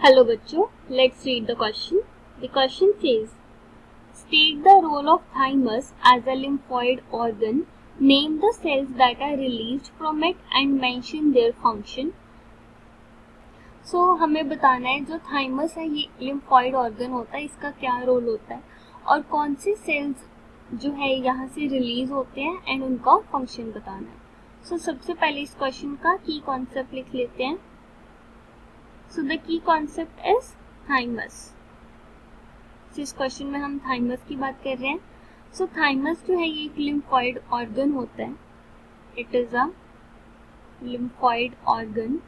Hello बच्चों, let's read the question. The question says, state the role of thymus as a lymphoid organ. Name the cells that are released from it and mention their function. So हमें बताना है जो thymus है ये lymphoid organ होता है, इसका क्या रोल होता है और कौन से cells जो है यहाँ से रिलीज होते हैं एंड उनका फंक्शन बताना है. So सबसे पहले इस क्वेश्चन का की कॉन्सेप्ट लिख लेते हैं. So the key concept is thymus. So इस क्वेश्चन में हम thymus की बात कर रहे हैं. So thymus जो है ये एक lymphoid organ होता है. It is a lymphoid organ.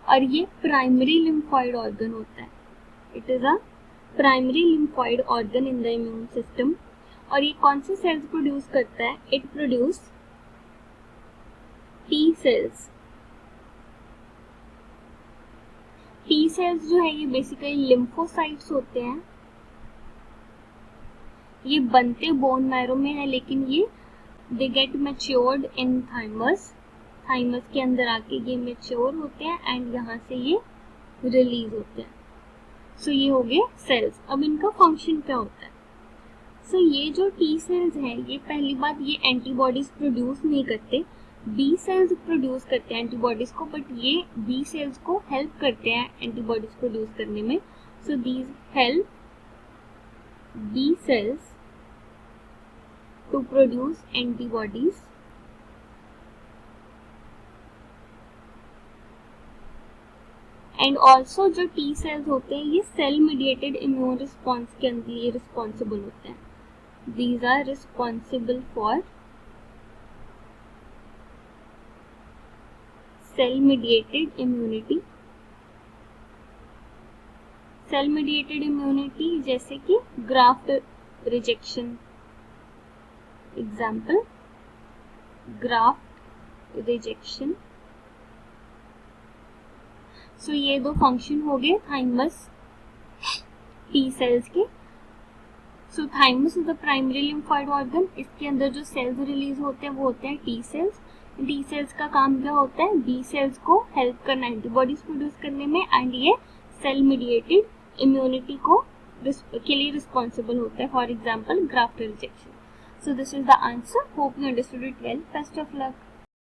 और ये primary lymphoid organ होता है. It is a primary lymphoid organ in the immune system. और ये कौन से cells produce करता है? It produce T cells. T cells जो है ये बेसिकली लिम्फोसाइट्स होते हैं. ये बनते बोन मैरो में है लेकिन ये they get matured in thymus. Thymus के अंदर आके ये मैच्योर होते हैं एंड यहाँ से ये रिलीज होते हैं. सो ये हो गए सेल्स. अब इनका फंक्शन क्या होता है? सो ये जो टी सेल्स हैं ये पहली बात ये एंटीबॉडीज प्रोड्यूस नहीं करते. बी सेल्स प्रोड्यूस करते हैं एंटीबॉडीज को, बट ये बी सेल्स को हेल्प करते हैं एंटीबॉडीज प्रोड्यूस करने में. So these help B cells to produce antibodies and also जो टी सेल्स होते हैं ये सेल मीडिएटेड इम्यून रिस्पॉन्स के लिए रिस्पॉन्सिबल होते हैं. These are responsible for cell mediated immunity. Cell mediated immunity जैसे कि graft rejection. Example graft rejection. So ये दो फंक्शन हो गए थाइमस टी सेल्स के. So thymus is the primary lymphoid organ. इसके अंदर जो सेल्स रिलीज होते हैं वो होते हैं टी सेल्स. टी सेल्स का काम क्या होता है? बी सेल्स को हेल्प करना एंटीबॉडीज प्रोड्यूस करने में एंड ये सेल मीडिएटेड इम्यूनिटी को के लिए रिस्पॉन्सिबल होता है. For example graft rejection. So this is the answer. Hope you understood it well. Best of luck.